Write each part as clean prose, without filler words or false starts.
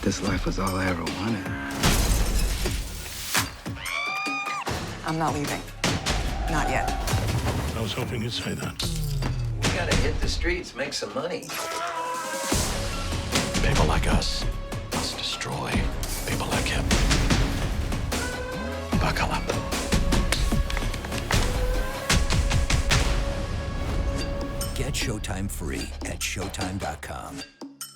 this life was all I ever wanted. I'm not leaving. Not yet. I was hoping you'd say that. We gotta hit the streets, make some money. People like us must destroy people like him. Buckle up. Get Showtime free at Showtime.com.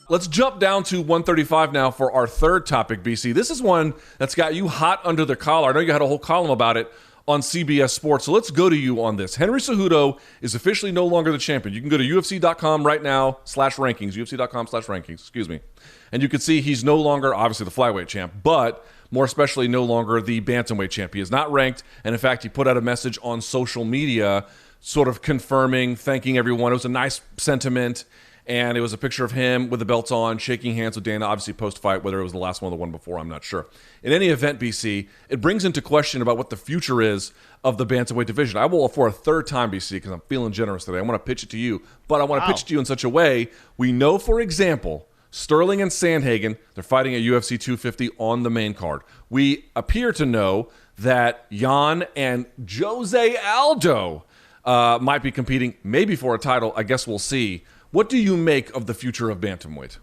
Let's jump down to 135 now for our third topic, BC. This is one that's got you hot under the collar. I know you had a whole column about it on CBS Sports, so let's go to you on this. Henry Cejudo is officially no longer the champion. You can go to UFC.com right now, /rankings, UFC.com/rankings, excuse me. And you can see he's no longer, obviously, the flyweight champ, but more especially no longer the bantamweight champ. He is not ranked, and in fact, he put out a message on social media sort of confirming, thanking everyone. It was a nice sentiment, and it was a picture of him with the belt on, shaking hands with Dana, obviously post-fight, whether it was the last one or the one before, I'm not sure. In any event, BC, it brings into question about what the future is of the bantamweight division. I will, for a third time, BC, because I'm feeling generous today, I want to pitch it to you, but I want to pitch it to you in such a way, we know, for example, Sterling and Sandhagen, they're fighting at UFC 250 on the main card. We appear to know that Jan and Jose Aldo might be competing maybe for a title. I guess we'll see. What do you make of the future of bantamweight?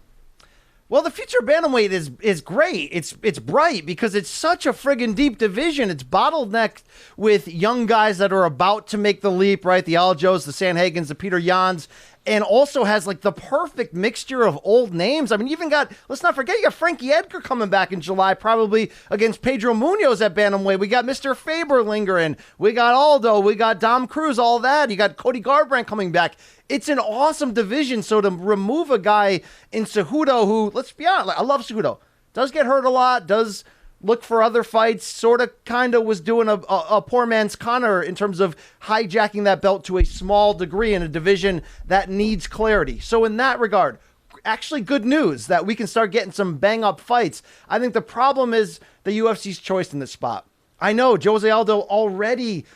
Well, the future of bantamweight is great. It's bright because it's such a friggin' deep division. It's bottlenecked with young guys that are about to make the leap, right? The Aljos, the Sandhagens, the Peter Jans, and also has like the perfect mixture of old names. I mean, you even got, let's not forget, you got Frankie Edgar coming back in July, probably against Pedro Munoz at bantamweight. We got Mr. Faber lingering. We got Aldo. We got Dom Cruz, all that. You got Cody Garbrandt coming back. It's an awesome division. So to remove a guy in Cejudo who, let's be honest, I love Cejudo, does get hurt a lot, does look for other fights, sort of kind of was doing a poor man's Conor in terms of hijacking that belt to a small degree in a division that needs clarity. So in that regard, actually good news that we can start getting some bang-up fights. I think the problem is the UFC's choice in this spot. I know Jose Aldo already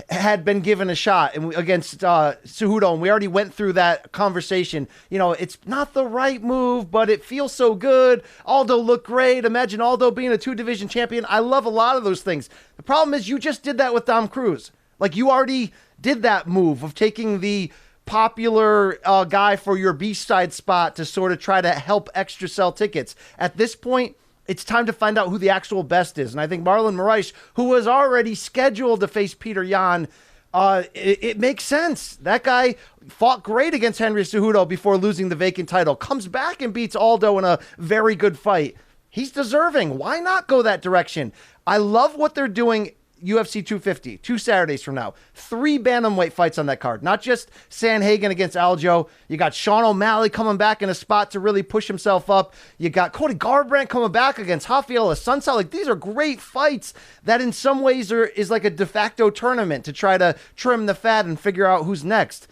had been given a shot against Cejudo, and we already went through that conversation. You know, it's not the right move, but it feels so good. Aldo looked great. Imagine Aldo being a 2-division champion. I love a lot of those things. The problem is you just did that with Dom Cruz. Like, you already did that move of taking the popular guy for your B-side spot to sort of try to help extra sell tickets. At this point, it's time to find out who the actual best is. And I think Marlon Moraes, who was already scheduled to face Peter Yan, it makes sense. That guy fought great against Henry Cejudo before losing the vacant title. Comes back and beats Aldo in a very good fight. He's deserving. Why not go that direction? I love what they're doing. UFC 250, 2 Saturdays from now. 3 bantamweight fights on that card. Not just Sandhagen against Aljo. You got Sean O'Malley coming back in a spot to really push himself up. You got Cody Garbrandt coming back against Rafael Assunção. Like, these are great fights that in some ways is like a de facto tournament to try to trim the fat and figure out who's next.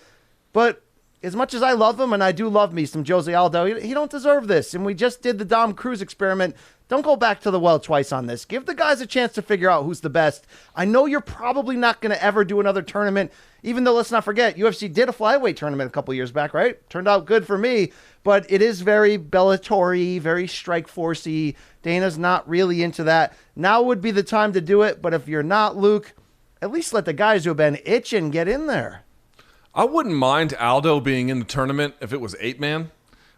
But as much as I love him, and I do love me some Jose Aldo, he don't deserve this. And we just did the Dom Cruz experiment. Don't go back to the well twice on this. Give the guys a chance to figure out who's the best. I know you're probably not going to ever do another tournament, even though, let's not forget, UFC did a flyweight tournament a couple years back, right? Turned out good for me, but it is very Bellator-y, very Strikeforce-y. Dana's not really into that. Now would be the time to do it, but if you're not, Luke, at least let the guys who have been itching get in there. I wouldn't mind Aldo being in the tournament if it was 8-man,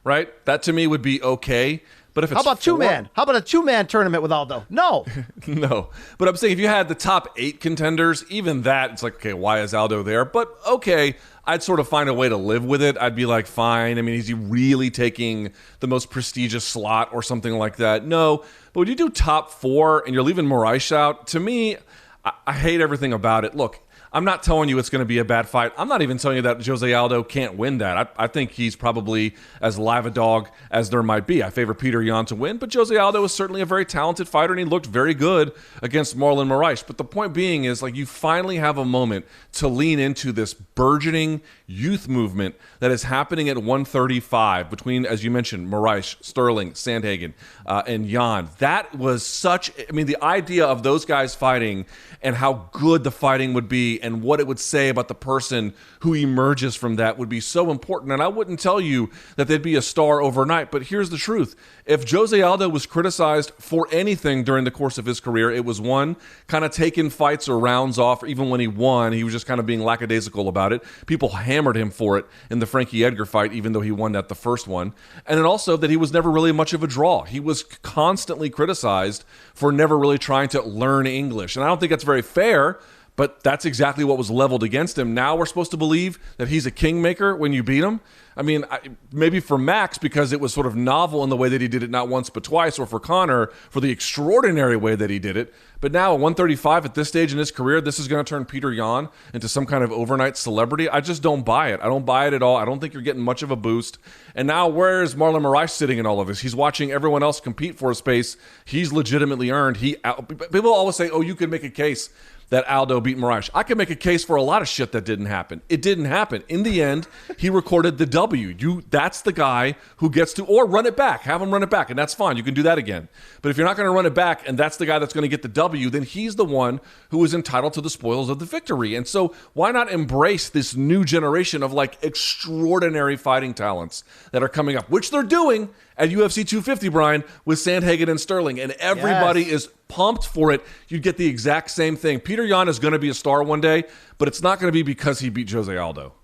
right? That to me would be okay. But if it's How about 2-man? How about a 2-man tournament with Aldo? No. No. But I'm saying if you had the top 8 contenders, even that, it's like, okay, why is Aldo there? But okay, I'd sort of find a way to live with it. I'd be like, fine. I mean, is he really taking the most prestigious slot or something like that? No. But when you do top 4 and you're leaving Moraes out, to me, I hate everything about it. Look, I'm not telling you it's going to be a bad fight. I'm not even telling you that Jose Aldo can't win that. I think he's probably as live a dog as there might be. I favor Peter Yan to win, but Jose Aldo is certainly a very talented fighter, and he looked very good against Marlon Moraes. But the point being is, like, you finally have a moment to lean into this burgeoning youth movement that is happening at 135 between, as you mentioned, Moraes, Sterling, Sandhagen, and Yan. That was such, I mean, the idea of those guys fighting and how good the fighting would be and what it would say about the person who emerges from that would be so important. And I wouldn't tell you that they'd be a star overnight, but here's the truth. If Jose Aldo was criticized for anything during the course of his career, it was one, kind of taking fights or rounds off, or even when he won, he was just kind of being lackadaisical about it. People hammered him for it in the Frankie Edgar fight, even though he won that the first one. And then also that he was never really much of a draw. He was constantly criticized for never really trying to learn English. And I don't think that's very fair, but that's exactly what was leveled against him. Now we're supposed to believe that he's a kingmaker when you beat him. I mean, maybe for Max because it was sort of novel in the way that he did it not once but twice, or for Conor for the extraordinary way that he did it. But now at 135 at this stage in his career, this is going to turn Peter Yan into some kind of overnight celebrity. I just don't buy it. I don't buy it at all. I don't think you're getting much of a boost. And now where's Marlon Moraes sitting in all of this? He's watching everyone else compete for a space he's legitimately earned. People always say, oh, you could make a case that Aldo beat Moraes. I can make a case for a lot of shit that didn't happen. It didn't happen. In the end, he recorded the W. That's the guy who gets to, or run it back. Have him run it back, and that's fine. You can do that again. But if you're not going to run it back, and that's the guy that's going to get the W, then he's the one who is entitled to the spoils of the victory. And so why not embrace this new generation of like extraordinary fighting talents that are coming up, which they're doing at UFC 250, Brian, with Sandhagen and Sterling, and everybody is pumped for it. You'd get the exact same thing. Peter Yan is going to be a star one day, but it's not going to be because he beat Jose Aldo.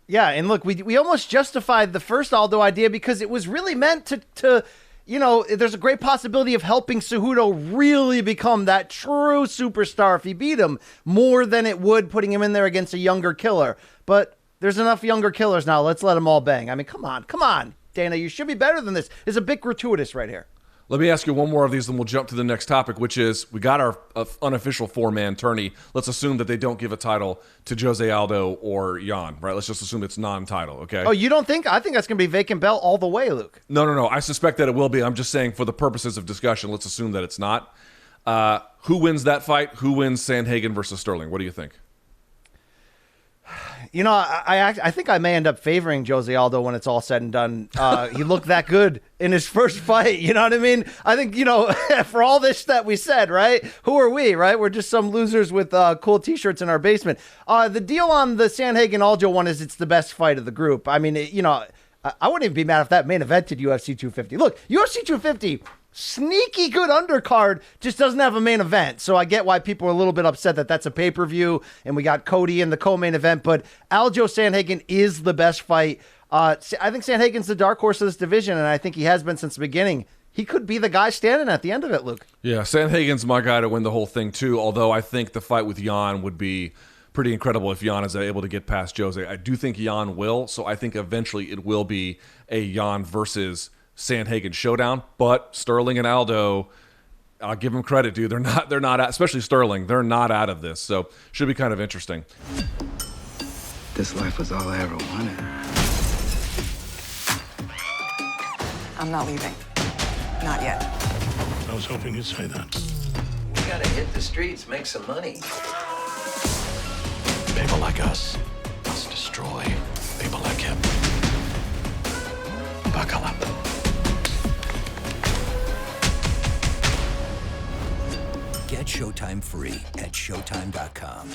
Yeah, and look, we almost justified the first Aldo idea because it was really meant to there's a great possibility of helping Cejudo really become that true superstar if he beat him, more than it would putting him in there against a younger killer. But there's enough younger killers now. Let's let them all bang. I mean, come on. Dana, you should be better than this. It's a bit gratuitous right here. Let me ask you one more of these, then we'll jump to the next topic, which is we got our unofficial four-man tourney. Let's assume that they don't give a title to Jose Aldo or Yan, right? Let's just assume it's non-title, okay? Oh, you don't think? I think that's going to be vacant belt all the way, Luke. No. I suspect that it will be. I'm just saying for the purposes of discussion, let's assume that it's not. Who wins that fight? Who wins Sandhagen versus Sterling? What do you think? You know, I think I may end up favoring Jose Aldo when it's all said and done. He looked that good in his first fight. You know what I mean? I think, for all this that we said, right? Who are we, right? We're just some losers with cool T-shirts in our basement. The deal on the Sandhagen-Aldo one is it's the best fight of the group. I mean, I wouldn't even be mad if that main evented UFC 250. Look, UFC 250... sneaky good undercard, just doesn't have a main event. So I get why people are a little bit upset that that's a pay-per-view and we got Cody in the co-main event, but Aljo Sandhagen is the best fight. I think Sandhagen's the dark horse of this division, and I think he has been since the beginning. He could be the guy standing at the end of it, Luke. Yeah, Sandhagen's my guy to win the whole thing too, although I think the fight with Yan would be pretty incredible if Yan is able to get past Jose. I do think Yan will, so I think eventually it will be a Yan versus Sandhagen showdown, but Sterling and Aldo, I'll give them credit, dude. They're not, especially Sterling, they're not out of this. So should be kind of interesting. This life was all I ever wanted. I'm not leaving. Not yet. I was hoping you'd say that. We gotta hit the streets, make some money. People like us must destroy people like him. Buckle up. Get Showtime free at Showtime.com.